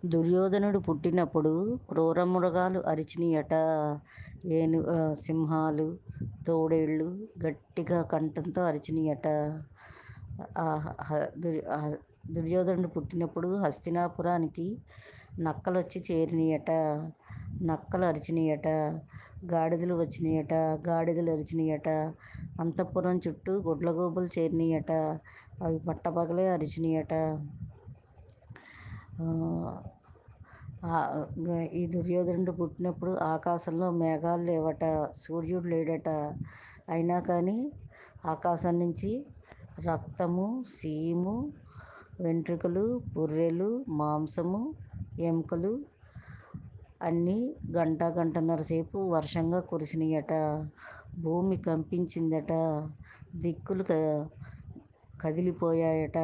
దుర్యోధనుడు పుట్టినప్పుడు క్రూరమృగాలు అరిచినయట. సింహాలు, తోడేళ్ళు గట్టిగా కంఠంతో అరిచినయట. దుర్యోధనుడు పుట్టినప్పుడు హస్తినాపురానికి నక్కలొచ్చి చేరినయట. నక్కలు అరిచినయట. గాడిదలు వచ్చినాయట. గాడిదలు అరిచినయట. అంతఃపురం చుట్టూ గుడ్లగూబలు చేరినయట. అవి పట్టపగలే అరిచినయట. ఈ దుర్యోధనుడు పుట్టినప్పుడు ఆకాశంలో మేఘాలు లేవట, సూర్యుడు లేడట. అయినా కానీ ఆకాశం నుంచి రక్తము, సీము, వెంట్రుకలు, పుర్రెలు, మాంసము, ఎముకలు అన్నీ గంటన్నర సేపు వర్షంగా కురిసినాయట. భూమి కంపించిందట. దిక్కులు కదిలిపోయాయట.